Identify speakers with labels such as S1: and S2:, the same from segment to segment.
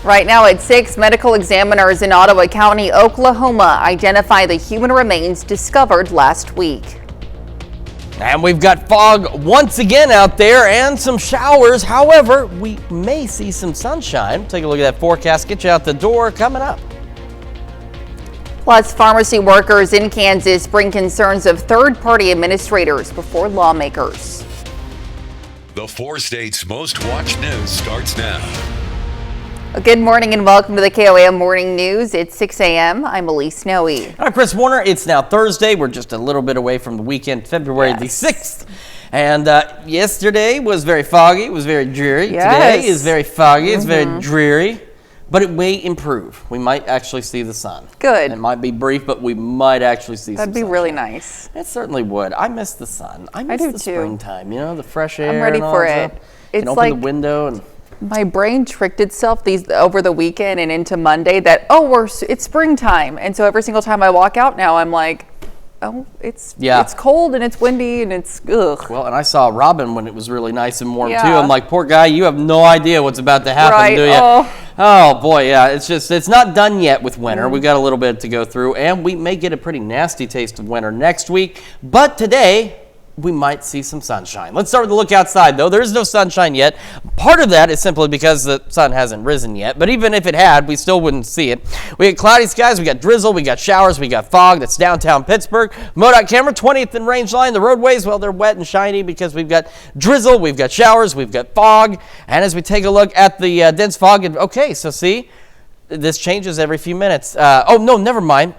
S1: Right now at 6, medical examiners in Ottawa County, Oklahoma, identify the human remains discovered last week.
S2: And we've got fog once again out there and some showers. However, we may see some sunshine. Take a look at that forecast. Get you out the door coming up.
S1: Plus, pharmacy workers in Kansas bring concerns of third-party administrators before lawmakers.
S3: The 4 states' most watched news starts now.
S1: Good morning and welcome to the KOAM Morning News. It's 6 a.m. I'm Elise Snowy.
S2: I'm Chris Warner. It's now Thursday. We're just a little bit away from the weekend, February the 6th. And yesterday was very foggy. It was very dreary.
S1: Yes.
S2: Today is very foggy. It's very dreary. But it may improve. We might actually see the sun.
S1: Good.
S2: It might be brief, but we might actually see some
S1: That'd be
S2: sunshine.
S1: really nice.
S2: It certainly would. I miss the sun. I miss
S1: do
S2: the
S1: too.
S2: springtime. You know, the fresh air.
S1: I'm ready
S2: and all
S1: for
S2: that
S1: it.
S2: stuff.
S1: It's
S2: Can open
S1: like
S2: the window and.
S1: My brain tricked itself over the weekend and into Monday that, it's springtime. And so every single time I walk out now, I'm like, it's cold and it's windy and it's ugh.
S2: Well, and I saw Robin when it was really nice and warm too.
S1: Yeah.
S2: I'm like, poor guy, you have no idea what's about to happen,
S1: Right.
S2: do you? Oh boy, yeah. It's not done yet with winter. We've got a little bit to go through, and we may get a pretty nasty taste of winter next week. But today, we might see some sunshine. Let's start with the look outside, though. There is no sunshine yet. Part of that is simply because the sun hasn't risen yet, but even if it had, we still wouldn't see it. We got cloudy skies, we got drizzle, we got showers, we got fog. That's downtown Pittsburgh. MoDOT camera, 20th and range line. The roadways, well, they're wet and shiny because we've got drizzle, we've got showers, we've got fog. And as we take a look at the dense fog, okay, so see, this changes every few minutes. No, never mind.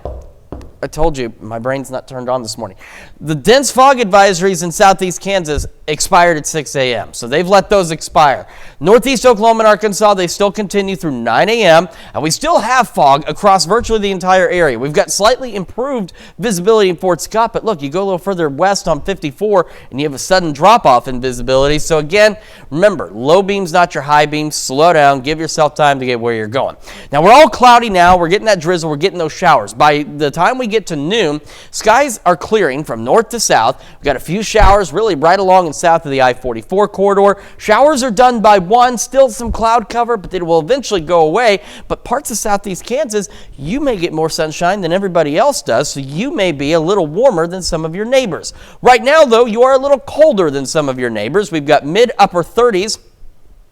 S2: I told you, my brain's not turned on this morning. The dense fog advisories in southeast Kansas expired at 6 a.m., so they've let those expire. Northeast Oklahoma and Arkansas, they still continue through 9 a.m., and we still have fog across virtually the entire area. We've got slightly improved visibility in Fort Scott, but look, you go a little further west on 54, and you have a sudden drop-off in visibility. So again, remember, low beam's not your high beam. Slow down. Give yourself time to get where you're going. Now, we're all cloudy now. We're getting that drizzle. We're getting those showers. By the time we get to noon, skies are clearing from north to south. We've got a few showers really right along and south of the I-44 corridor. Showers are done by 1, still some cloud cover, but it will eventually go away. But parts of southeast Kansas, you may get more sunshine than everybody else does, so you may be a little warmer than some of your neighbors. Right now, though, you are a little colder than some of your neighbors. We've got mid-upper 30s.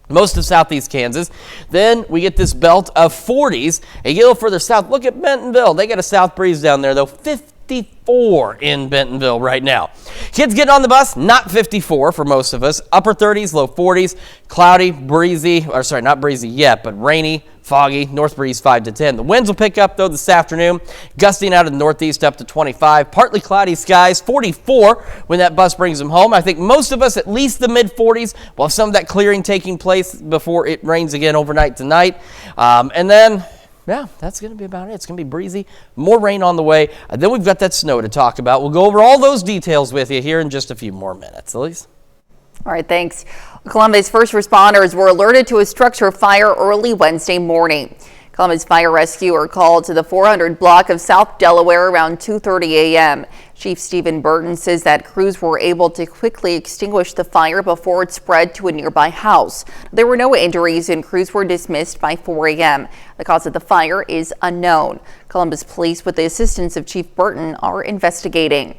S2: Most of southeast Kansas. Then we get this belt of 40s. A little further south, look at Bentonville. They got a south breeze down there, though. 54 in Bentonville right now. Kids getting on the bus, not 54 for most of us. Upper 30s, low 40s. Cloudy, breezy, or sorry, not breezy yet, but rainy, foggy. North breeze 5 to 10. The winds will pick up, though, this afternoon. Gusting out of the northeast up to 25. Partly cloudy skies, 44 when that bus brings them home. I think most of us, at least the mid-40s, will have some of that clearing taking place before it rains again overnight tonight. And then, yeah, that's going to be about it. It's going to be breezy, more rain on the way. And then we've got that snow to talk about. We'll go over all those details with you here in just a few more minutes. Elise?
S1: All right, thanks. Columbus first responders were alerted to a structure fire early Wednesday morning. Columbus Fire Rescue were called to the 400 block of South Delaware around 2:30 a.m. Chief Stephen Burton says that crews were able to quickly extinguish the fire before it spread to a nearby house. There were no injuries and crews were dismissed by 4 a.m. The cause of the fire is unknown. Columbus police, with the assistance of Chief Burton, are investigating.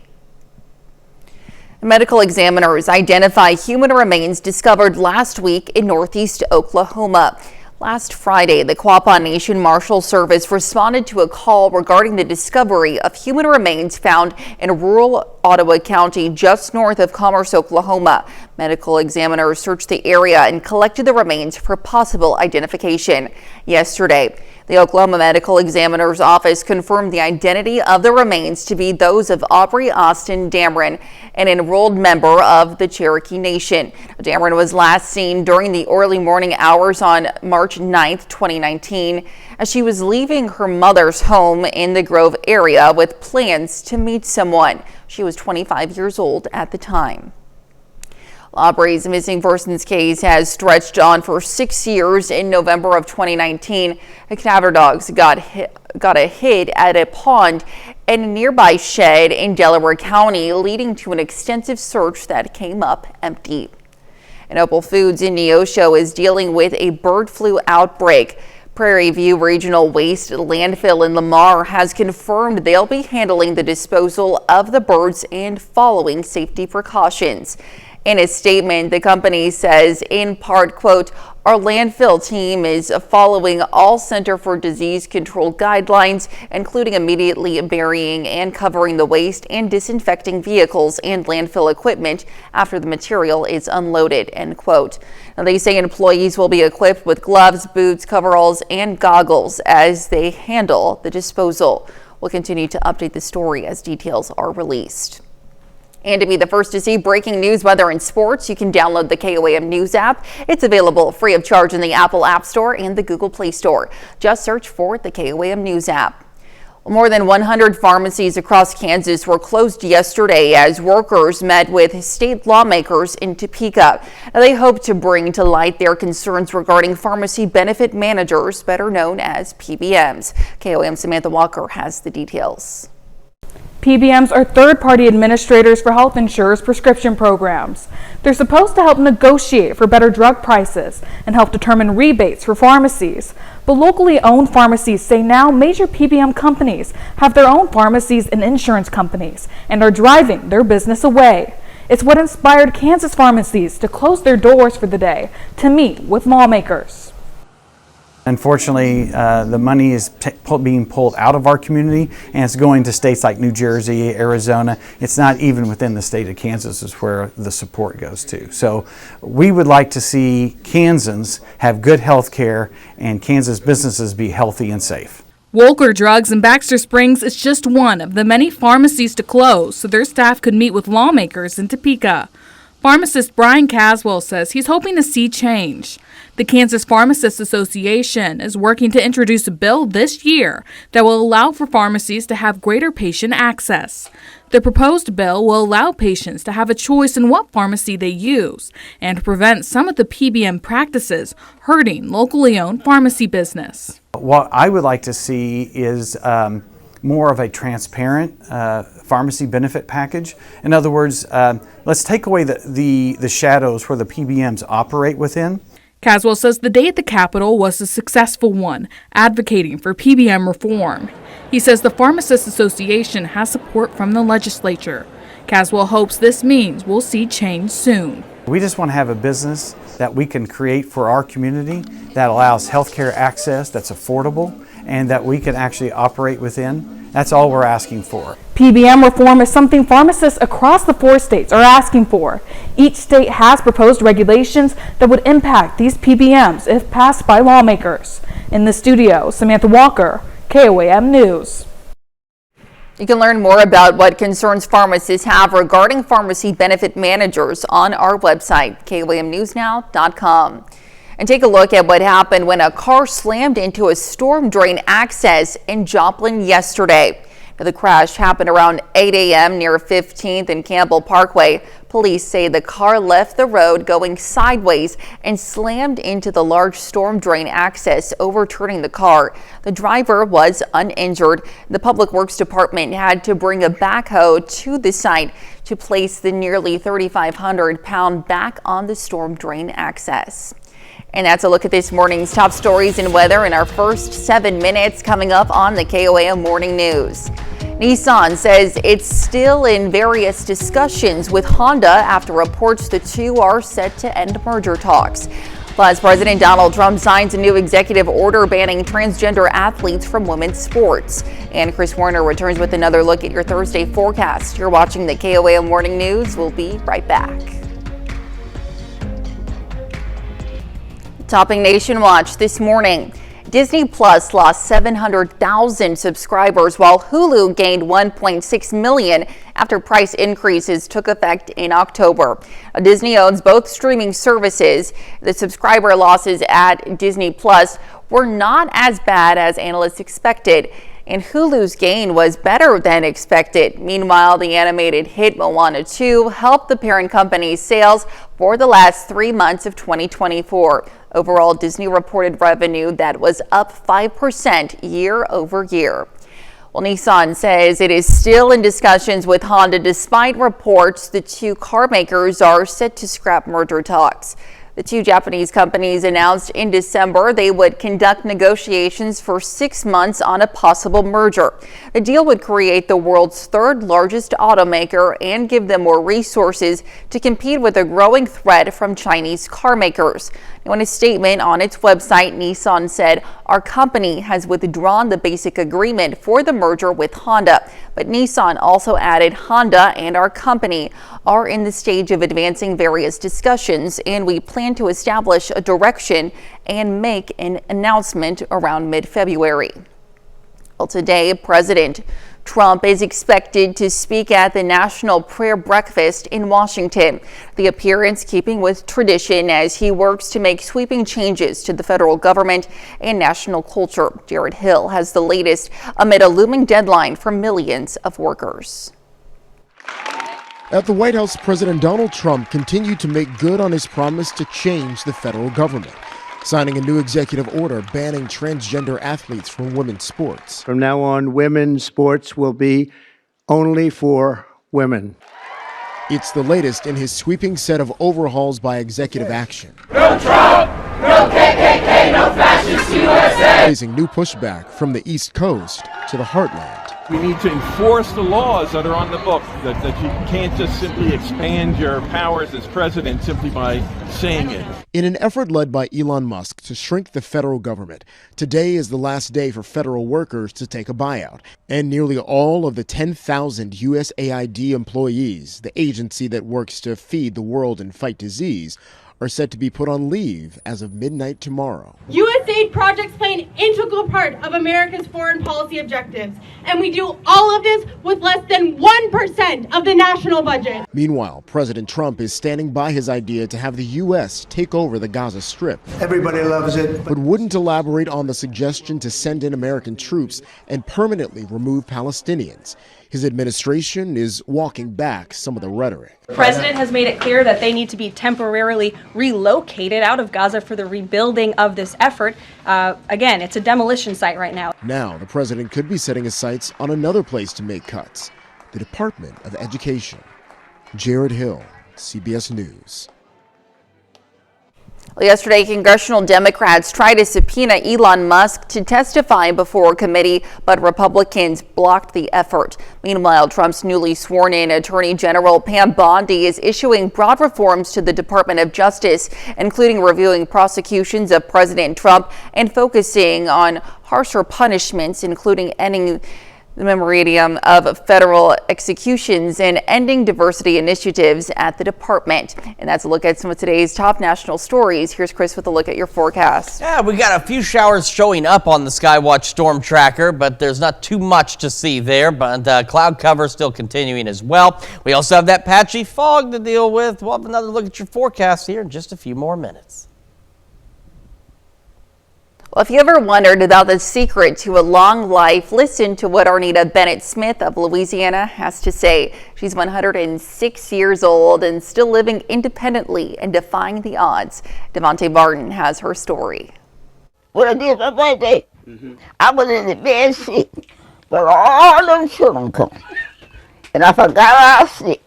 S1: Medical examiners identify human remains discovered last week in northeast Oklahoma. Last Friday, the Quapaw Nation Marshal Service responded to a call regarding the discovery of human remains found in rural Ottawa County just north of Commerce, Oklahoma. Medical examiners searched the area and collected the remains for possible identification. Yesterday, the Oklahoma Medical Examiner's Office confirmed the identity of the remains to be those of Aubrey Austin Dameron, an enrolled member of the Cherokee Nation. Dameron was last seen during the early morning hours on March 9th, 2019, as she was leaving her mother's home in the Grove area with plans to meet someone. She was 25 years old at the time. Aubrey's missing persons case has stretched on for 6 years. In November of 2019, cadaver dogs got a hit at a pond and a nearby shed in Delaware County, leading to an extensive search that came up empty. And Opal Foods in Neosho is dealing with a bird flu outbreak. Prairie View Regional Waste Landfill in Lamar has confirmed they'll be handling the disposal of the birds and following safety precautions. In a statement, the company says, in part, quote, "Our landfill team is following all Center for Disease Control guidelines, including immediately burying and covering the waste and disinfecting vehicles and landfill equipment after the material is unloaded," end quote. Now, they say employees will be equipped with gloves, boots, coveralls, and goggles as they handle the disposal. We'll continue to update the story as details are released. And to be the first to see breaking news, weather, and sports, you can download the KOAM News app. It's available free of charge in the Apple App Store and the Google Play Store. Just search for the KOAM News app. More than 100 pharmacies across Kansas were closed yesterday as workers met with state lawmakers in Topeka. Now, they hope to bring to light their concerns regarding pharmacy benefit managers, better known as PBMs. KOAM Samantha Walker has the details.
S4: PBMs are third-party administrators for health insurers' prescription programs. They're supposed to help negotiate for better drug prices and help determine rebates for pharmacies. But locally owned pharmacies say now major PBM companies have their own pharmacies and insurance companies and are driving their business away. It's what inspired Kansas pharmacies to close their doors for the day to meet with lawmakers.
S5: Unfortunately, the money is being pulled out of our community and it's going to states like New Jersey, Arizona. It's not even within the state of Kansas is where the support goes to. So we would like to see Kansans have good health care and Kansas businesses be healthy and safe.
S4: Wolker Drugs in Baxter Springs is just one of the many pharmacies to close so their staff could meet with lawmakers in Topeka. Pharmacist Brian Caswell says he's hoping to see change. The Kansas Pharmacists Association is working to introduce a bill this year that will allow for pharmacies to have greater patient access. The proposed bill will allow patients to have a choice in what pharmacy they use and prevent some of the PBM practices hurting locally owned pharmacy business.
S5: What I would like to see is more of a transparent pharmacy benefit package. In other words, let's take away the shadows where the PBMs operate within.
S4: Caswell says the day at the Capitol was a successful one, advocating for PBM reform. He says the Pharmacists Association has support from the legislature. Caswell hopes this means we'll see change soon.
S5: We just want to have a business that we can create for our community that allows healthcare access that's affordable and that we can actually operate within. That's all we're asking for.
S4: PBM reform is something pharmacists across the 4 states are asking for. Each state has proposed regulations that would impact these PBMs if passed by lawmakers. In the studio, Samantha Walker, KOAM News.
S1: You can learn more about what concerns pharmacists have regarding pharmacy benefit managers on our website, KOAMnewsnow.com. And take a look at what happened when a car slammed into a storm drain access in Joplin yesterday. Now, the crash happened around 8 a.m. near 15th and Campbell Parkway. Police say the car left the road going sideways and slammed into the large storm drain access, overturning the car. The driver was uninjured. The Public Works Department had to bring a backhoe to the site to place the nearly 3,500-pound back on the storm drain access. And that's a look at this morning's top stories and weather in our first 7 minutes coming up on the KOAM Morning News. Nissan says it's still in various discussions with Honda after reports the two are set to end merger talks. Plus, President Donald Trump signs a new executive order banning transgender athletes from women's sports. And Chris Warner returns with another look at your Thursday forecast. You're watching the KOAM Morning News. We'll be right back. Topping Nation Watch this morning, Disney Plus lost 700,000 subscribers while Hulu gained 1.6 million after price increases took effect in October. Disney owns both streaming services. The subscriber losses at Disney Plus were not as bad as analysts expected, and Hulu's gain was better than expected. Meanwhile, the animated hit Moana 2 helped the parent company's sales for the last 3 months of 2024. Overall, Disney reported revenue that was up 5% year over year. Well, Nissan says it is still in discussions with Honda despite reports the two car makers are set to scrap merger talks. The two Japanese companies announced in December they would conduct negotiations for 6 months on a possible merger. The deal would create the world's third largest automaker and give them more resources to compete with a growing threat from Chinese car makers. In a statement on its website, Nissan said, "Our company has withdrawn the basic agreement for the merger with Honda." But Nissan also added, "Honda and our company are in the stage of advancing various discussions, and we plan to establish a direction and make an announcement around mid-February." Well, today, President Trump is expected to speak at the National Prayer Breakfast in Washington. The appearance keeping with tradition as he works to make sweeping changes to the federal government and national culture. Jared Hill has the latest amid a looming deadline for millions of workers.
S6: At the White House, President Donald Trump continued to make good on his promise to change the federal government, signing a new executive order banning transgender athletes from women's sports.
S7: From now on, women's sports will be only for women.
S6: It's the latest in his sweeping set of overhauls by executive action.
S8: No Trump! No KKK! No fascist USA!
S6: Facing new pushback from the East Coast to the heartland.
S9: We need to enforce the laws that are on the book, that you can't just simply expand your powers as president simply by saying it.
S6: In an effort led by Elon Musk to shrink the federal government, today is the last day for federal workers to take a buyout. And nearly all of the 10,000 USAID employees, the agency that works to feed the world and fight disease, are set to be put on leave as of midnight tomorrow.
S10: USAID projects play an integral part of America's foreign policy objectives, and we do all of this with less than 1% of the national budget.
S6: Meanwhile, President Trump is standing by his idea to have the U.S. take over the Gaza Strip.
S7: Everybody loves it.
S6: But wouldn't elaborate on the suggestion to send in American troops and permanently remove Palestinians. His administration is walking back some of the rhetoric.
S11: The president has made it clear that they need to be temporarily relocated out of Gaza for the rebuilding of this effort. Again, it's a demolition site right now.
S6: Now, the president could be setting his sights on another place to make cuts, the Department of Education. Jared Hill, CBS News.
S1: Well, yesterday, congressional Democrats tried to subpoena Elon Musk to testify before a committee, but Republicans blocked the effort. Meanwhile, Trump's newly sworn-in Attorney General Pam Bondi is issuing broad reforms to the Department of Justice, including reviewing prosecutions of President Trump and focusing on harsher punishments, including ending the memorandum of federal executions and ending diversity initiatives at the department. And that's a look at some of today's top national stories. Here's Chris with a look at your forecast.
S2: Yeah, we got a few showers showing up on the Skywatch storm tracker, but there's not too much to see there. But cloud cover still continuing as well. We also have that patchy fog to deal with. We'll have another look at your forecast here in just a few more minutes.
S1: Well, if you ever wondered about the secret to a long life, listen to what Arnita Bennett Smith of Louisiana has to say. She's 106 years old and still living independently and defying the odds. Devontae Barton has her story.
S12: What I did my birthday, I was in the bed sick, but all them children come, and I forgot I was sick.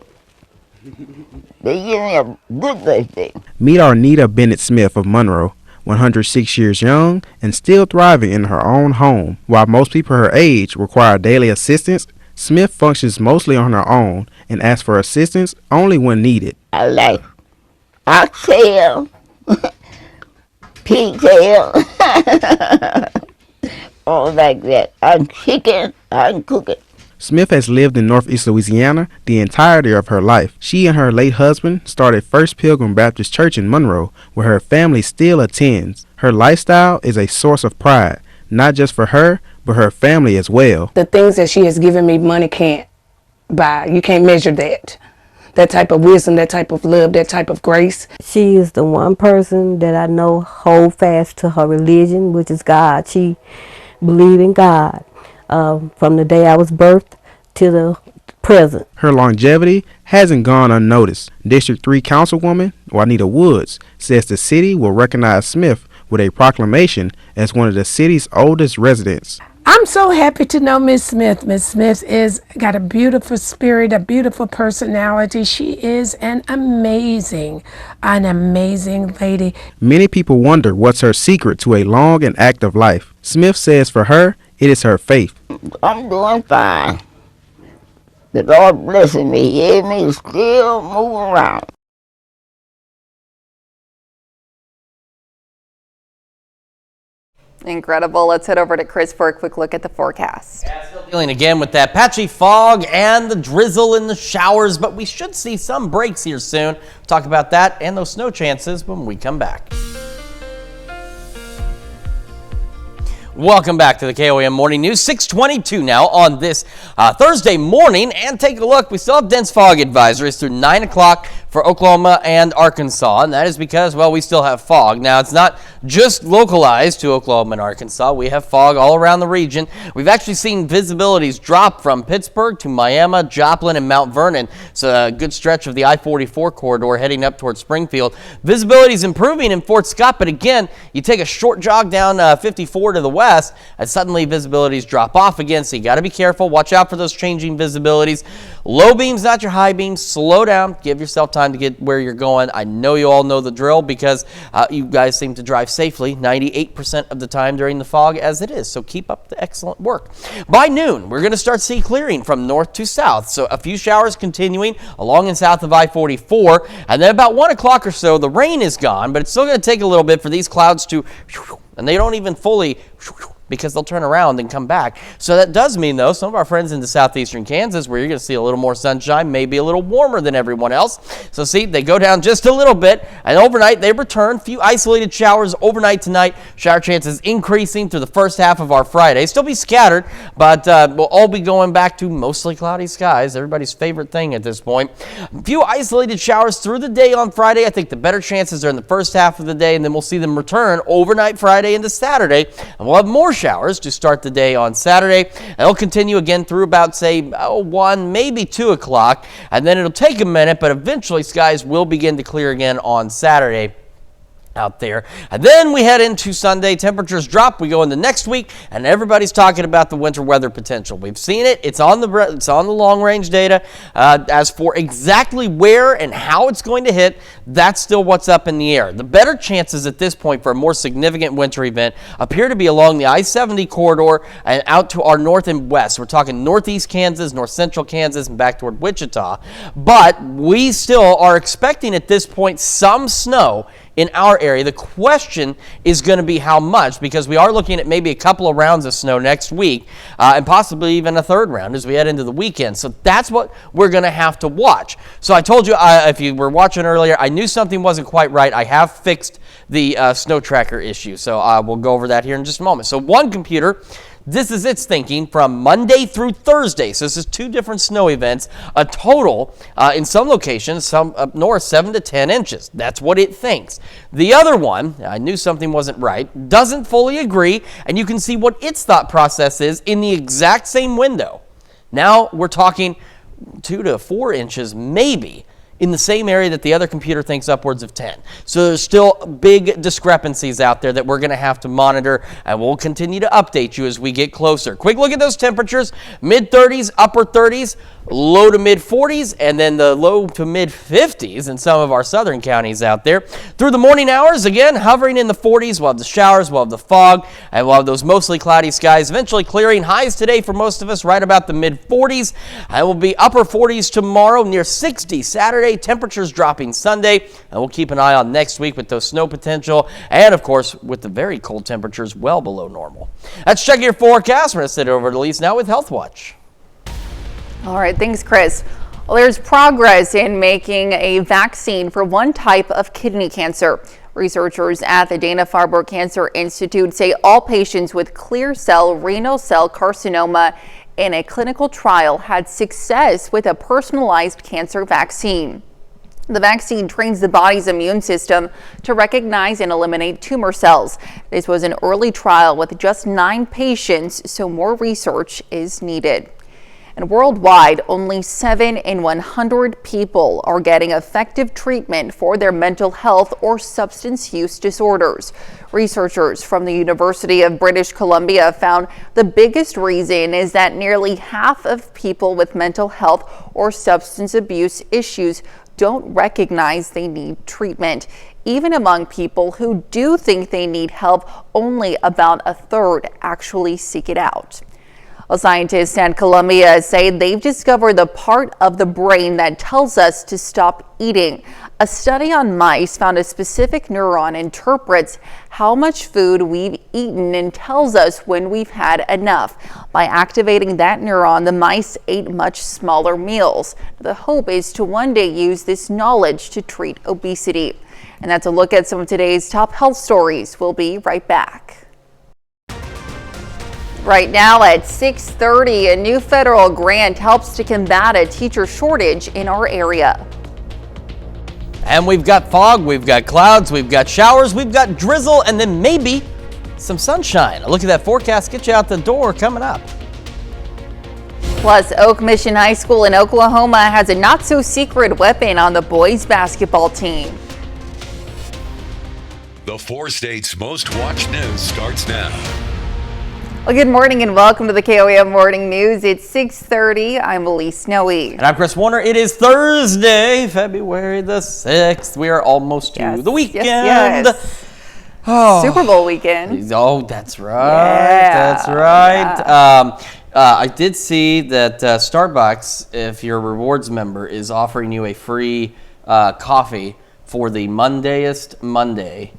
S12: They gave me a good birthday.
S13: Meet Arnita Bennett Smith of Monroe. 106 years young and still thriving in her own home. While most people her age require daily assistance, Smith functions mostly on her own and asks for assistance only when needed.
S12: I like oxtail, pigtail, all like that. I'm chicken, I'm cooking.
S13: Smith has lived in Northeast Louisiana the entirety of her life. She and her late husband started First Pilgrim Baptist Church in Monroe, where her family still attends. Her lifestyle is a source of pride, not just for her, but her family as well.
S14: The things that she has given me, money can't buy. You can't measure that. That type of wisdom, that type of love, that type of grace.
S15: She is the one person that I know hold fast to her religion, which is God. She believed in God. From the day I was birthed to the present.
S13: Her longevity hasn't gone unnoticed. District 3 Councilwoman Juanita Woods says the city will recognize Smith with a proclamation as one of the city's oldest residents.
S16: I'm so happy to know Miss Smith. Miss Smith is got a beautiful spirit, a beautiful personality. She is an amazing lady.
S13: Many people wonder what's her secret to a long and active life. Smith says for her, it is her faith.
S12: I'm doing fine. The Lord blessing me. He gave me still moving around.
S1: Incredible. Let's head over to Chris for a quick look at the forecast.
S2: Still dealing again with that patchy fog and the drizzle in the showers, but we should see some breaks here soon. We'll talk about that and those snow chances when we come back. Welcome back to the KOAM Morning News. 6:22 now on this Thursday morning. And take a look. We still have dense fog advisories through 9 o'clock for Oklahoma and Arkansas. And that is because, well, we still have fog. Now, it's not just localized to Oklahoma and Arkansas. We have fog all around the region. We've actually seen visibilities drop from Pittsburgh to Miami, Joplin, and Mount Vernon. It's a good stretch of the I-44 corridor heading up towards Springfield. Visibility is improving in Fort Scott, but again, you take a short jog down 54 to the west, and suddenly visibilities drop off again, so you got to be careful. Watch out for those changing visibilities. Low beams, not your high beams. Slow down. Give yourself time to get where you're going. I know you all know the drill because you guys seem to drive safely 98% of the time during the fog as it is, so keep up the excellent work. By noon, we're going to start see clearing from north to south, so a few showers continuing along and south of I-44, and then about 1 o'clock or so, the rain is gone, but it's still going to take a little bit for these clouds to, and they don't even fully, because they'll turn around and come back. So that does mean, though, some of our friends into southeastern Kansas, where you're going to see a little more sunshine, maybe a little warmer than everyone else. So see, they go down just a little bit, and overnight they return. Few isolated showers overnight tonight. Shower chances increasing through the first half of our Friday. Still be scattered, but we'll all be going back to mostly cloudy skies, everybody's favorite thing at this point. A few isolated showers through the day on Friday. I think the better chances are in the first half of the day, and then we'll see them return overnight Friday into Saturday, and we'll have more showers to start the day on Saturday. And it'll continue again through about, say, 1, maybe 2 o'clock, and then it'll take a minute, but eventually skies will begin to clear again on Saturday out there. And then we head into Sunday. Temperatures drop. We go into next week, and everybody's talking about the winter weather potential. We've seen it. It's on the long range data. As for exactly where and how it's going to hit, that's still what's up in the air. The better chances at this point for a more significant winter event appear to be along the I-70 corridor and out to our north and west. We're talking northeast Kansas, north central Kansas, and back toward Wichita. But we still are expecting at this point some snow in our area. The question is going to be how much, because we are looking at maybe a couple of rounds of snow next week, and possibly even a third round as we head into the weekend. So that's what we're going to have to watch. So I told you, if you were watching earlier, I knew something wasn't quite right. I have fixed the snow tracker issue, so we'll go over that here in just a moment. So one computer, this is its thinking from Monday through Thursday. So this is 2 different snow events, a total in some locations, some up north, 7 to 10 inches. That's what it thinks. The other one, I knew something wasn't right, doesn't fully agree, and you can see what its thought process is in the exact same window. Now we're talking 2 to 4 inches maybe in the same area that the other computer thinks upwards of 10. So there's still big discrepancies out there that we're going to have to monitor, and we'll continue to update you as we get closer. Quick look at those temperatures, mid-30s, upper 30s, low to mid-40s, and then the low to mid-50s in some of our southern counties out there. Through the morning hours, again, hovering in the 40s. We'll have the showers, we'll have the fog, and we'll have those mostly cloudy skies, eventually clearing. Highs today for most of us right about the mid-40s, and we'll be upper 40s tomorrow, near 60 Saturday. Temperatures dropping Sunday, and we'll keep an eye on next week with those snow potential, and of course with the very cold temperatures well below normal. Let's check your forecast. We're going to sit over to Lise now with Health Watch.
S1: All right, thanks, Chris. Well, there's progress in making a vaccine for one type of kidney cancer. Researchers at the Dana-Farber Cancer Institute say all patients with clear cell renal cell carcinoma in a clinical trial had success with a personalized cancer vaccine. The vaccine trains the body's immune system to recognize and eliminate tumor cells. This was an early trial with just 9 patients, so more research is needed. And worldwide, only 7 in 100 people are getting effective treatment for their mental health or substance use disorders. Researchers from the University of British Columbia found the biggest reason is that nearly half of people with mental health or substance abuse issues don't recognize they need treatment. Even among people who do think they need help, only about a third actually seek it out. Well, scientists at Columbia say they've discovered the part of the brain that tells us to stop eating. A study on mice found a specific neuron interprets how much food we've eaten and tells us when we've had enough. By activating that neuron, the mice ate much smaller meals. The hope is to one day use this knowledge to treat obesity. And that's a look at some of today's top health stories. We'll be right back. Right now at 6:30, a new federal grant helps to combat a teacher shortage in our area.
S2: And we've got fog, we've got clouds, we've got showers, we've got drizzle, and then maybe some sunshine. A look at that forecast, get you out the door coming up.
S1: Plus, Oak Mission High School in Oklahoma has a not-so-secret weapon on the boys basketball team.
S3: The 4 states' most watched news starts now.
S1: Well, good morning and welcome to the KOAM Morning News. It's 6:30. I'm Elise Snowy.
S2: And I'm Chris Warner. It is Thursday, February the 6th. We are almost to the weekend.
S1: Yes.
S2: Oh.
S1: Super Bowl weekend.
S2: Oh, that's right.
S1: Yeah.
S2: That's right.
S1: Yeah.
S2: I did see that Starbucks, if you're a rewards member, is offering you a free coffee for the Mondayest Monday.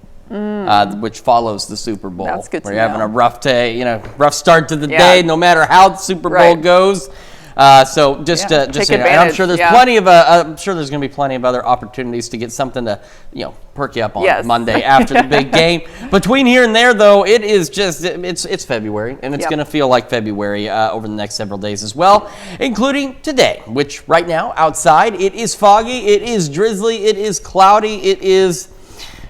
S2: Which follows the Super Bowl.
S1: That's good to
S2: know. Where you're having a rough day, rough start to the
S1: Yeah.
S2: day, no matter how the Super Bowl goes. So just
S1: Take
S2: so you know, and I'm sure there's plenty of I'm sure there's going to be plenty of other opportunities to get something to perk you up on Monday after the big game. Between here and there, though, it is just it's February, and it's going to feel like February over the next several days as well, including today, which right now outside it is foggy, it is drizzly, it is cloudy, it is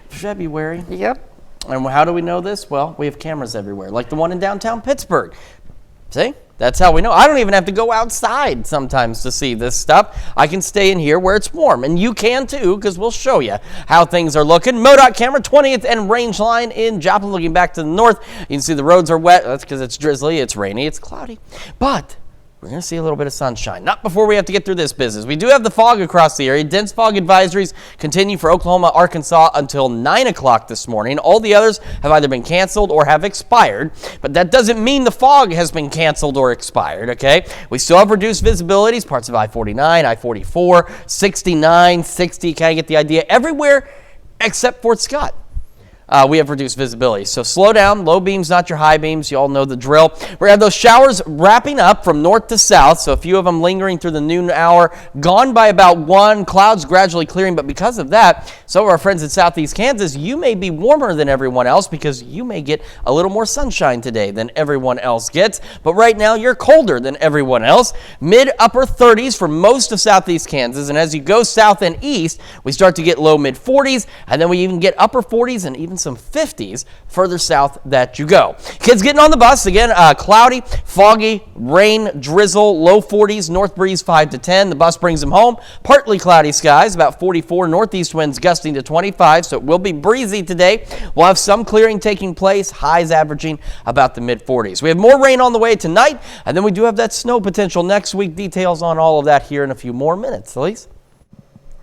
S2: February.
S1: Yep.
S2: And how do we know this? Well, we have cameras everywhere, like the one in downtown Pittsburgh. See? That's how we know. I don't even have to go outside sometimes to see this stuff. I can stay in here where it's warm, and you can too, because we'll show you how things are looking. MoDOT camera, 20th and Range Line in Joplin, looking back to the north. You can see the roads are wet. That's because it's drizzly, it's rainy, it's cloudy. But we're going to see a little bit of sunshine. Not before we have to get through this business. We do have the fog across the area. Dense fog advisories continue for Oklahoma, Arkansas until 9 o'clock this morning. All the others have either been canceled or have expired. But that doesn't mean the fog has been canceled or expired, okay? We still have reduced visibilities, parts of I-49, I-44, 69, 60. Kind of get the idea? Everywhere except Fort Scott. We have reduced visibility. So slow down, low beams, not your high beams. You all know the drill. We're going to have those showers wrapping up from north to south. So a few of them lingering through the noon hour, gone by about 1, clouds gradually clearing. But because of that, some of our friends in southeast Kansas, you may be warmer than everyone else because you may get a little more sunshine today than everyone else gets. But right now, you're colder than everyone else. Mid-upper 30s for most of southeast Kansas. And as you go south and east, we start to get low mid-40s. And then we even get upper 40s and even some 50s further south that you go. Kids getting on the bus again, cloudy, foggy, rain, drizzle, low 40s, north breeze 5 to 10. The bus brings them home. Partly cloudy skies, about 44, northeast winds gusting to 25, so it will be breezy today. We'll have some clearing taking place, highs averaging about the mid 40s. We have more rain on the way tonight, and then we do have that snow potential next week. Details on all of that here in a few more minutes. Elise?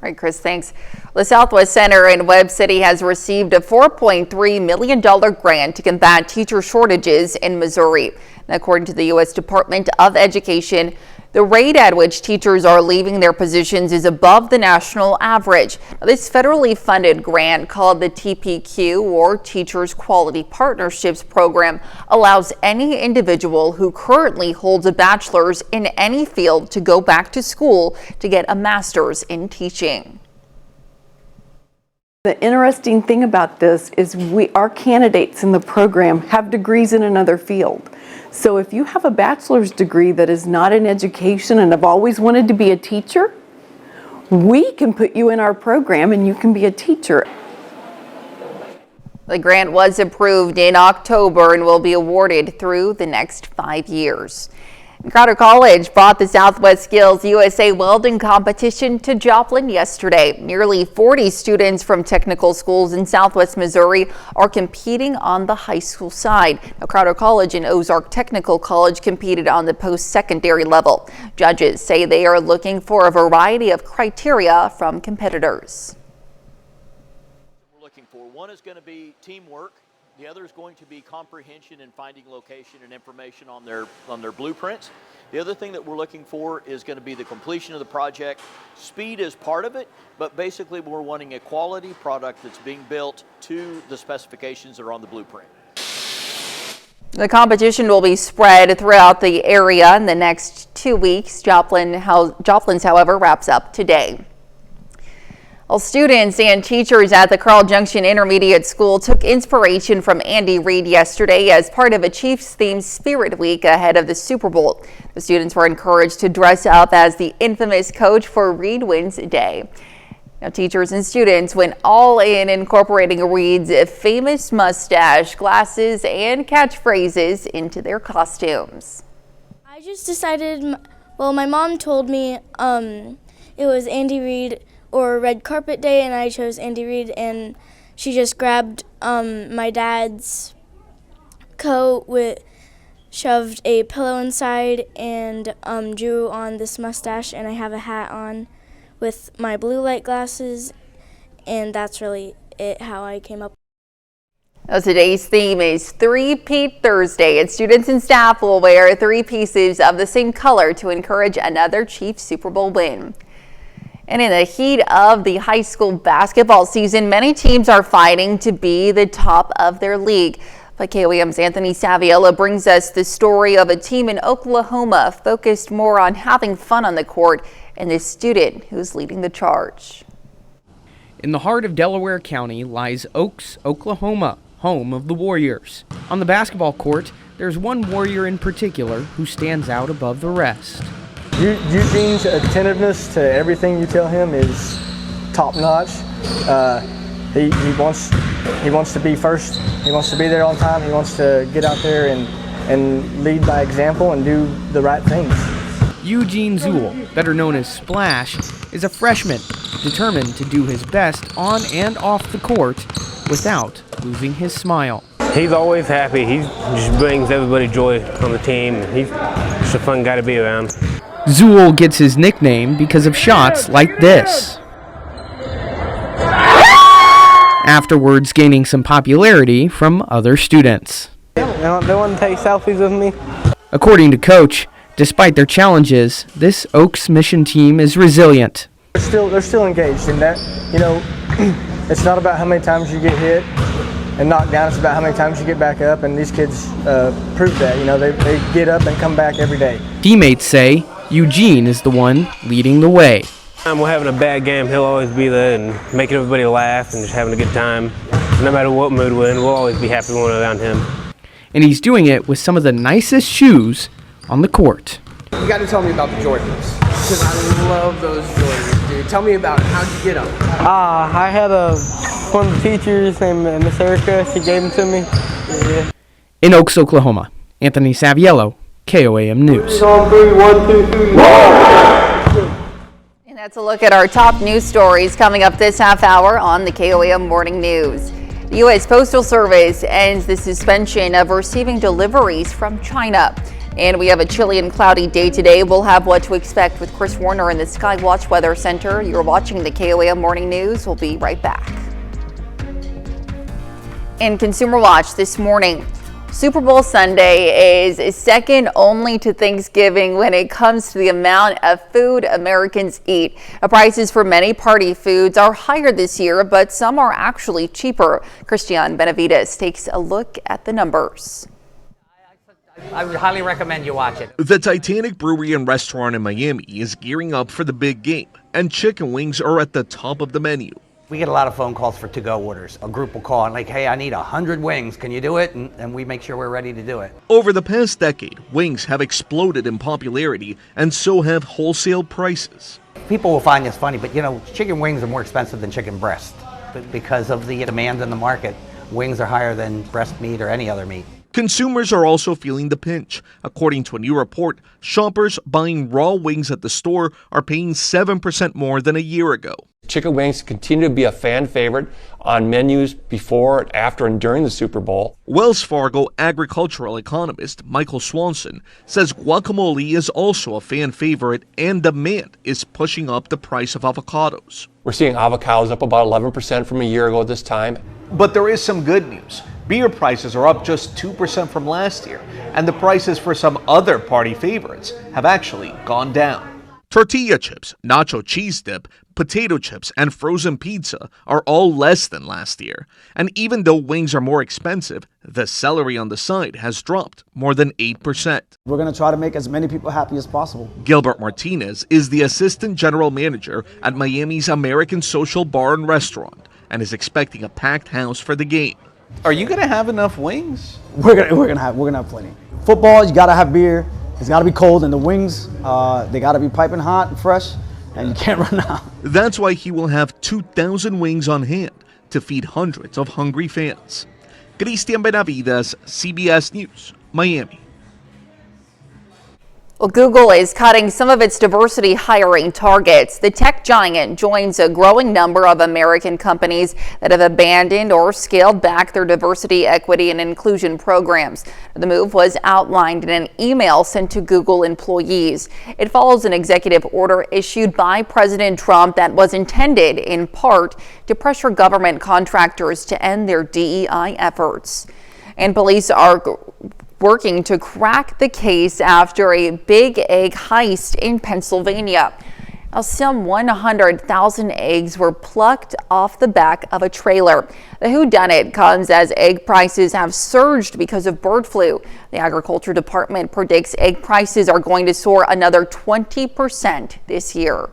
S1: All right, Chris, thanks. The Southwest Center in Webb City has received a $4.3 million grant to combat teacher shortages in Missouri. And according to the U.S. Department of Education, the rate at which teachers are leaving their positions is above the national average. Now, this federally funded grant, called the TPQ, or Teachers Quality Partnerships Program, allows any individual who currently holds a bachelor's in any field to go back to school to get a master's in teaching.
S17: The interesting thing about this is our candidates in the program have degrees in another field. So if you have a bachelor's degree that is not in education and have always wanted to be a teacher, we can put you in our program and you can be a teacher.
S1: The grant was approved in October and will be awarded through the next 5 years. Crowder College brought the Southwest Skills USA welding competition to Joplin yesterday. Nearly 40 students from technical schools in Southwest Missouri are competing on the high school side. Now, Crowder College and Ozark Technical College competed on the post-secondary level. Judges say they are looking for a variety of criteria from competitors.
S18: We're looking for one is going to be teamwork. The other is going to be comprehension and finding location and information on their blueprints. The other thing that we're looking for is going to be the completion of the project. Speed is part of it, but basically we're wanting a quality product that's being built to the specifications that are on the blueprint.
S1: The competition will be spread throughout the area in the next 2 weeks. Joplin's, however, wraps up today. Well, students and teachers at the Carl Junction Intermediate School took inspiration from Andy Reid yesterday as part of a Chiefs-themed Spirit Week ahead of the Super Bowl. The students were encouraged to dress up as the infamous coach for Reid Wins Day. Now, teachers and students went all in, incorporating Reid's famous mustache, glasses, and catchphrases into their costumes.
S19: I just decided, well, my mom told me it was Andy Reid or Red Carpet Day, and I chose Andy Reid, and she just grabbed my dad's coat, shoved a pillow inside, and drew on this mustache, and I have a hat on with my blue light glasses, and that's really it, how I came up.
S1: Now, today's theme is Three-Peat Thursday, and students and staff will wear 3 pieces of the same color to encourage another Chiefs Super Bowl win. And in the heat of the high school basketball season, many teams are fighting to be the top of their league. But KOAM's Anthony Saviello brings us the story of a team in Oklahoma focused more on having fun on the court and the student who's leading the charge.
S20: In the heart of Delaware County lies Oaks, Oklahoma, home of the Warriors. On the basketball court, there's one Warrior in particular who stands out above the rest.
S21: Eugene's attentiveness to everything you tell him is top notch. He wants to be first. He wants to be there on time. He wants to get out there and lead by example and do the right things.
S20: Eugene Zool, better known as Splash, is a freshman, determined to do his best on and off the court without losing his smile.
S22: He's always happy. He just brings everybody joy on the team. He's just a fun guy to be around.
S20: Zool gets his nickname because of shots like this. Afterwards, gaining some popularity from other students.
S21: They want to take selfies with me.
S20: According to Coach, despite their challenges, this Oaks Mission team is resilient.
S21: They're still engaged in that. You know, it's not about how many times you get hit and knocked down. It's about how many times you get back up, and these kids prove that. You know, they get up and come back every day.
S20: Teammates say Eugene is the one leading the way.
S22: When we're having a bad game, he'll always be there and making everybody laugh and just having a good time. No matter what mood we're in, we'll always be happy when we're around him.
S20: And he's doing it with some of the nicest shoes on the court.
S23: You got to tell me about the Jordans, because I love those Jordans, dude. Tell me about it. How'd you get them?
S21: I had one of the teachers named Miss Erica. She gave them to me. Yeah.
S20: In Oaks, Oklahoma, Anthony Saviello, KOAM News.
S1: And that's a look at our top news stories coming up this half hour on the KOAM Morning News. The U.S. Postal Service ends the suspension of receiving deliveries from China. And we have a chilly and cloudy day today. We'll have what to expect with Chris Warner in the Skywatch Weather Center. You're watching the KOAM Morning News. We'll be right back. In Consumer Watch this morning, Super Bowl Sunday is second only to Thanksgiving when it comes to the amount of food Americans eat. Prices for many party foods are higher this year, but some are actually cheaper. Christian Benavides takes a look at the numbers.
S24: I would highly recommend you watch it.
S25: The Titanic Brewery and Restaurant in Miami is gearing up for the big game, and chicken wings are at the top of the menu.
S24: We get a lot of phone calls for to-go orders. A group will call and like, hey, I need 100 wings. Can you do it? And we make sure we're ready to do it.
S25: Over the past decade, wings have exploded in popularity, and so have wholesale prices.
S24: People will find this funny, but you know, chicken wings are more expensive than chicken breast because of the demand in the market. Wings are higher than breast meat or any other meat.
S25: Consumers are also feeling the pinch. According to a new report, shoppers buying raw wings at the store are paying 7% more than a year ago.
S4: Chicken wings continue to be a fan favorite on menus before, after, and during the Super Bowl.
S25: Wells Fargo agricultural economist Michael Swanson says guacamole is also a fan favorite and demand is pushing up the price of avocados.
S4: We're seeing avocados up about 11% from a year ago at this time.
S5: But there is some good news. Beer prices are up just 2% from last year, and the prices for some other party favorites have actually gone down.
S25: Tortilla chips, nacho cheese dip, potato chips, and frozen pizza are all less than last year. And even though wings are more expensive, the celery on the side has dropped more than 8%.
S8: We're going to try to make as many people happy as possible.
S25: Gilbert Martinez is the assistant general manager at Miami's American Social Bar and Restaurant and is expecting a packed house for the game.
S5: Are you going to have enough wings?
S8: We're gonna have plenty. Football, you got to have beer. It's got to be cold, and the wings, they got to be piping hot and fresh, and you can't run out.
S25: That's why he will have 2,000 wings on hand to feed hundreds of hungry fans. Cristian Benavides, CBS News, Miami.
S1: Well, Google is cutting some of its diversity hiring targets. The tech giant joins a growing number of American companies that have abandoned or scaled back their diversity, equity, and inclusion programs. The move was outlined in an email sent to Google employees. It follows an executive order issued by President Trump that was intended, in part, to pressure government contractors to end their DEI efforts. And police are working to crack the case after a big egg heist in Pennsylvania. Now, some 100,000 eggs were plucked off the back of a trailer. The whodunit comes as egg prices have surged because of bird flu. The Agriculture Department predicts egg prices are going to soar another 20% this year.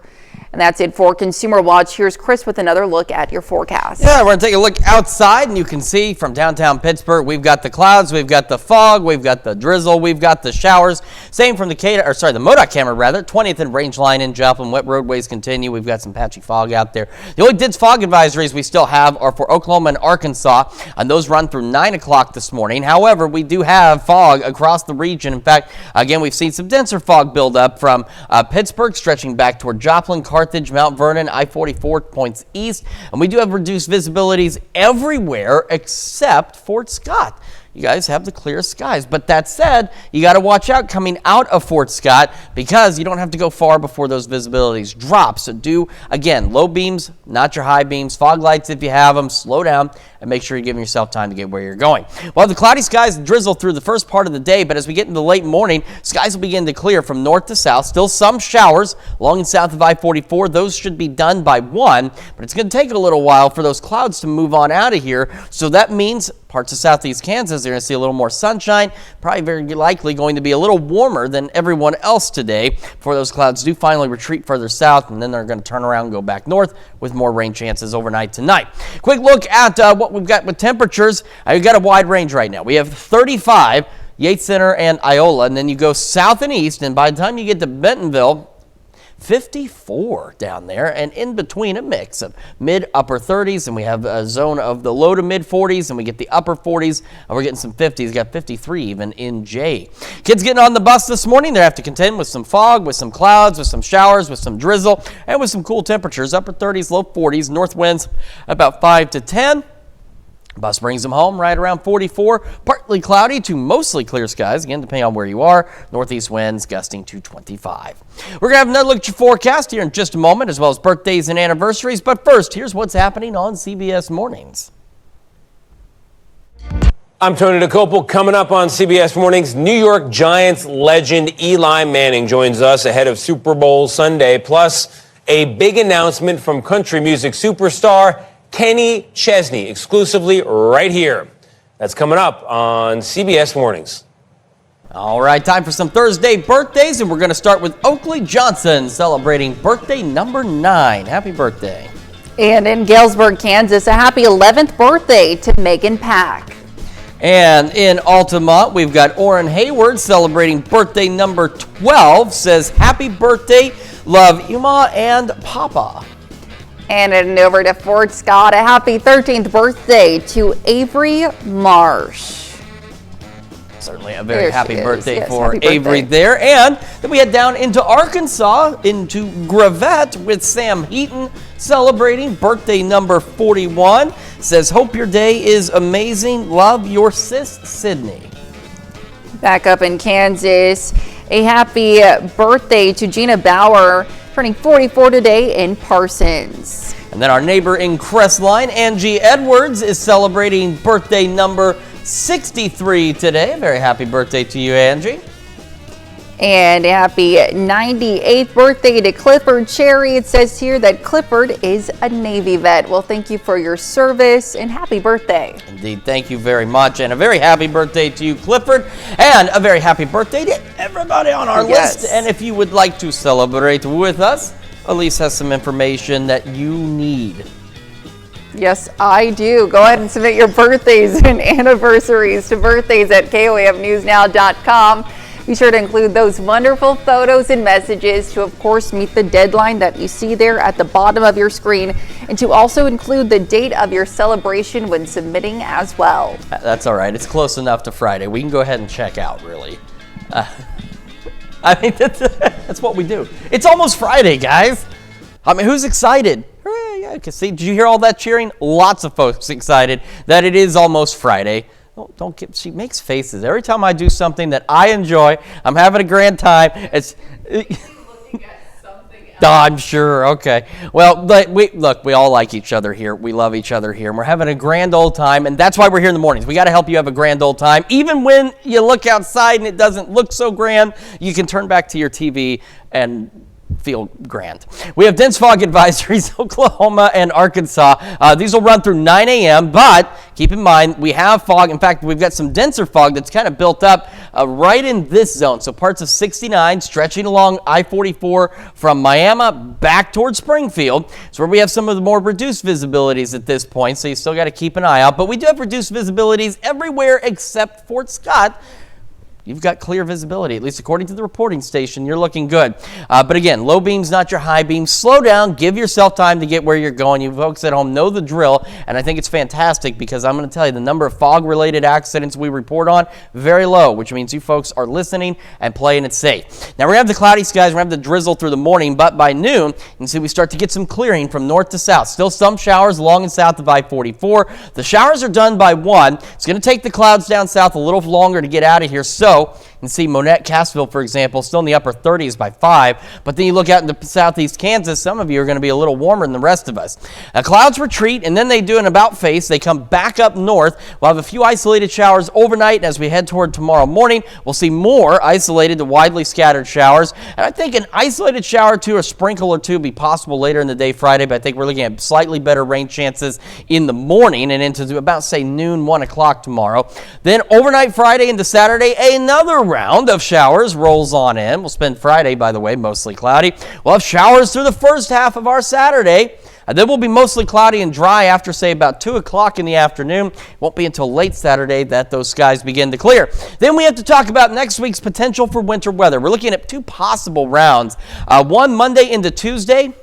S1: And that's it for Consumer Watch. Here's Chris with another look at your forecast.
S2: Yeah, we're going to take a look outside, and you can see from downtown Pittsburgh, we've got the clouds, we've got the fog, we've got the drizzle, we've got the showers. Same from the MoDOT camera, 20th and Range Line in Joplin. Wet roadways continue. We've got some patchy fog out there. The only dense fog advisories we still have are for Oklahoma and Arkansas, and those run through 9 o'clock this morning. However, we do have fog across the region. In fact, again, we've seen some denser fog build up from Pittsburgh, stretching back toward Joplin, Carthage, Mount Vernon, I-44 points east, and we do have reduced visibilities everywhere except Fort Scott. You guys have the clear skies. But that said, you got to watch out coming out of Fort Scott because you don't have to go far before those visibilities drop. So do, again, low beams, not your high beams, fog lights if you have them, slow down and make sure you're giving yourself time to get where you're going. Well, the cloudy skies drizzle through the first part of the day, but as we get into the late morning, skies will begin to clear from north to south. Still some showers along and south of I-44. Those should be done by 1, but it's going to take a little while for those clouds to move on out of here. So that means parts of southeast Kansas, you're going to see a little more sunshine, probably very likely going to be a little warmer than everyone else today before those clouds do finally retreat further south, and then they're going to turn around and go back north with more rain chances overnight tonight. Quick look at what we've got with temperatures. We've got a wide range right now. We have 35, Yates Center and Iola, and then you go south and east, and by the time you get to Bentonville, 54 down there, and in between a mix of mid-upper 30s, and we have a zone of the low to mid 40s, and we get the upper 40s, and we're getting some 50s. Got 53 even in Jay. Kids getting on the bus this morning, they have to contend with some fog, with some clouds, with some showers, with some drizzle, and with some cool temperatures, upper 30s, low 40s, north winds about 5 to 10. Bus brings them home right around 44, partly cloudy to mostly clear skies, again, depending on where you are. Northeast winds gusting to 25. We're going to have another look at your forecast here in just a moment, as well as birthdays and anniversaries. But first, here's what's happening on CBS Mornings.
S9: I'm Tony DeCopel. Coming up on CBS Mornings, New York Giants legend Eli Manning joins us ahead of Super Bowl Sunday, plus a big announcement from country music superstar Kenny Chesney, exclusively right here. That's coming up on CBS Mornings.
S2: All right, time for some Thursday birthdays, and we're going to start with Oakley Johnson, celebrating birthday number 9. Happy birthday.
S1: And in Galesburg, Kansas, a happy 11th birthday to Megan Pack.
S2: And in Altamont, we've got Orrin Hayward celebrating birthday number 12, says happy birthday, love Uma and Papa.
S1: And heading over to Fort Scott, a happy 13th birthday to Avery Marsh.
S2: Certainly a very
S1: There
S2: happy
S1: she is.
S2: birthday
S1: Yes,
S2: for
S1: happy
S2: Avery
S1: birthday.
S2: there. And then we head down into Arkansas, into Gravette with Sam Heaton celebrating birthday number 41. Says, hope your day is amazing. Love your sis, Sydney.
S1: Back up in Kansas, a happy birthday to Gina Bauer, turning 44 today in Parsons.
S2: And then our neighbor in Crestline, Angie Edwards, is celebrating birthday number 63 today. Very happy birthday to you, Angie.
S1: And a happy 98th birthday to Clifford Cherry. It says here that Clifford is a Navy vet. Well, thank you for your service and happy birthday.
S2: Indeed, thank you very much. And a very happy birthday to you, Clifford. And a very happy birthday to everybody on our
S1: Yes.
S2: list. And if you would like to celebrate with us, Elise has some information that you need.
S1: Yes, I do. Go ahead and submit your birthdays and anniversaries to birthdays@KOAFnewsnow.com. Be sure to include those wonderful photos and messages to, of course, meet the deadline that you see there at the bottom of your screen, and to also include the date of your celebration when submitting as well.
S2: That's all right. It's close enough to Friday. We can go ahead and check out, really. I mean, that's what we do. It's almost Friday, guys. I mean, who's excited? Hooray, yeah, see, did you hear all that cheering? Lots of folks excited that it is almost Friday. Don't get, she makes faces. Every time I do something that I enjoy, I'm having a grand time. It's I'm sure. Okay. Well, we all like each other here. We love each other here. And we're having a grand old time. And that's why we're here in the mornings. We got to help you have a grand old time. Even when you look outside and it doesn't look so grand, you can turn back to your TV and feel grand. We have dense fog advisories, Oklahoma and Arkansas. These will run through 9 a.m., but keep in mind, we have fog. In fact, we've got some denser fog that's kind of built up right in this zone. So parts of 69 stretching along I-44 from Miami back towards Springfield. It's where we have some of the more reduced visibilities at this point, so you still got to keep an eye out. But we do have reduced visibilities everywhere except Fort Scott. You've got clear visibility, at least according to the reporting station. You're looking good. But again, low beams, not your high beams. Slow down. Give yourself time to get where you're going. You folks at home know the drill, and I think it's fantastic because I'm going to tell you the number of fog-related accidents we report on, very low, which means you folks are listening and playing it safe. Now, we're going to have the cloudy skies. We're going to have the drizzle through the morning, but by noon, you can see we start to get some clearing from north to south. Still some showers along and south of I-44. The showers are done by 1. It's going to take the clouds down south a little longer to get out of here, so you can see Monette, Cassville, for example, still in the upper 30s by 5. But then you look out into southeast Kansas, some of you are going to be a little warmer than the rest of us. Clouds retreat, and then they do an about face. They come back up north. We'll have a few isolated showers overnight, and as we head toward tomorrow morning, we'll see more isolated to widely scattered showers. And I think an isolated shower or two, a sprinkle or two, will be possible later in the day Friday, but I think we're looking at slightly better rain chances in the morning and into about, say, noon, 1 o'clock tomorrow. Then overnight Friday into Saturday, another round of showers rolls on in. We'll spend Friday, by the way, mostly cloudy. We'll have showers through the first half of our Saturday. And then we'll be mostly cloudy and dry after, say, about 2 o'clock in the afternoon. Won't be until late Saturday that those skies begin to clear. Then we have to talk about next week's potential for winter weather. We're looking at 2 possible rounds. One Monday into Tuesday.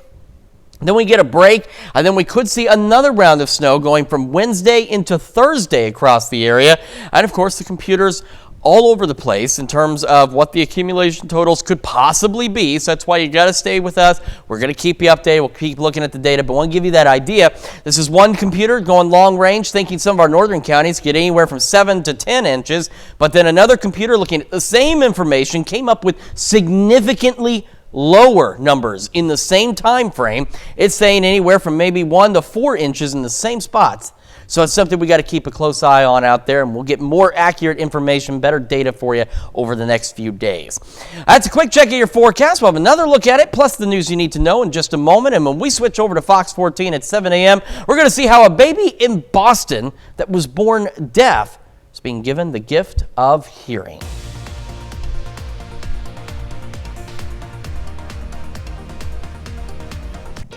S2: Then we get a break, and then we could see another round of snow going from Wednesday into Thursday across the area. And, of course, the computers all over the place in terms of what the accumulation totals could possibly be. So that's why you got to stay with us. We're going to keep you updated. We'll keep looking at the data, but I want to give you that idea. This is one computer going long range, thinking some of our northern counties get anywhere from 7 to 10 inches. But then another computer looking at the same information came up with significantly lower numbers in the same time frame. It's saying anywhere from maybe 1 to 4 inches in the same spots. So it's something we got to keep a close eye on out there, and we'll get more accurate information, better data for you over the next few days. That's a quick check of your forecast. We'll have another look at it, plus the news you need to know in just a moment. And when we switch over to Fox 14 at 7 a.m., we're going to see how a baby in Boston that was born deaf is being given the gift of hearing.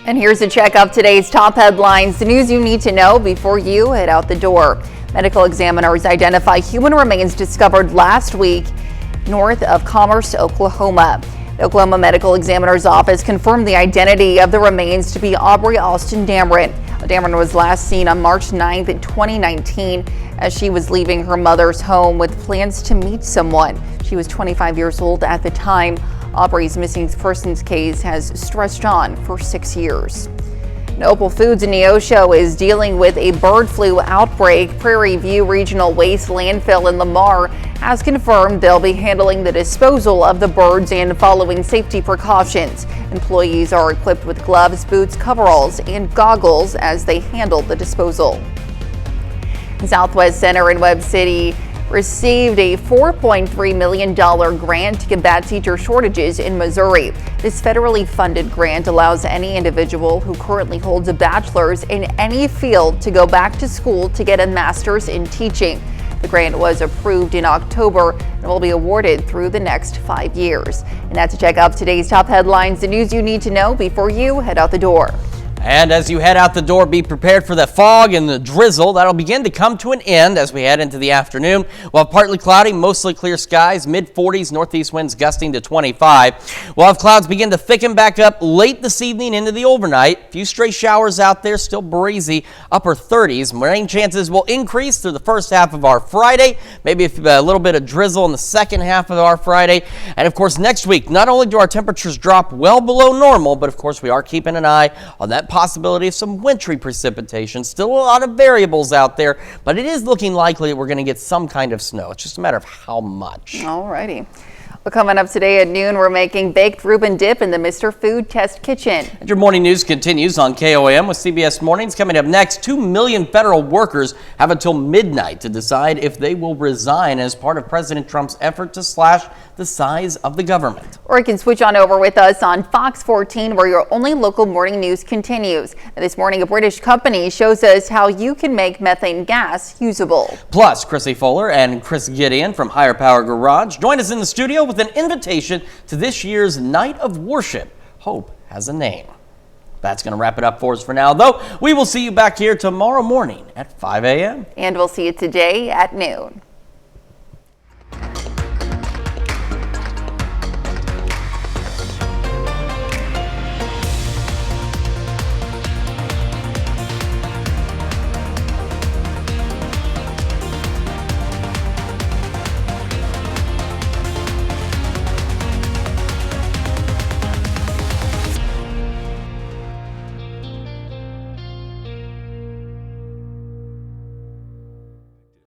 S1: And here's a check of today's top headlines, the news you need to know before you head out the door. Medical examiners identify human remains discovered last week north of Commerce, Oklahoma. The Oklahoma Medical Examiner's Office confirmed the identity of the remains to be Aubrey Austin Damrett, Dameron was last seen on March 9th, 2019, as she was leaving her mother's home with plans to meet someone. She was 25 years old at the time. Aubrey's missing persons case has stretched on for 6 years. Opal Foods in Neosho is dealing with a bird flu outbreak. Prairie View Regional Waste Landfill in Lamar has confirmed they'll be handling the disposal of the birds and following safety precautions. Employees are equipped with gloves, boots, coveralls, and goggles as they handle the disposal. Southwest Center in Webb City received a $4.3 million grant to combat teacher shortages in Missouri. This federally funded grant allows any individual who currently holds a bachelor's in any field to go back to school to get a master's in teaching. The grant was approved in October and will be awarded through the next 5 years. And that's a check of today's top headlines, the news you need to know before you head out the door.
S2: And as you head out the door, be prepared for the fog and the drizzle. That'll begin to come to an end as we head into the afternoon. We'll have partly cloudy, mostly clear skies, mid-40s, northeast winds gusting to 25. We'll have clouds begin to thicken back up late this evening into the overnight. A few stray showers out there, still breezy, upper 30s. Rain chances will increase through the first half of our Friday, maybe a little bit of drizzle in the second half of our Friday. And of course, next week, not only do our temperatures drop well below normal, but of course, we are keeping an eye on that possibility of some wintry precipitation. Still a lot of variables out there, but it is looking likely that we're going to get some kind of snow. It's just a matter of how much.
S1: All righty. Well, coming up today at noon, we're making baked Reuben dip in the Mr. Food Test Kitchen.
S2: And your morning news continues on KOAM with CBS Mornings. Coming up next, 2 million federal workers have until midnight to decide if they will resign as part of President Trump's effort to slash the size of the government.
S1: Or you can switch on over with us on Fox 14, where your only local morning news continues. This morning, a British company shows us how you can make methane gas usable.
S2: Plus, Chrissy Fuller and Chris Gideon from Higher Power Garage join us in the studio with an invitation to this year's Night of Worship. Hope has a name. That's going to wrap it up for us for now, though. We will see you back here tomorrow morning at 5 a.m.
S1: And we'll see you today at noon.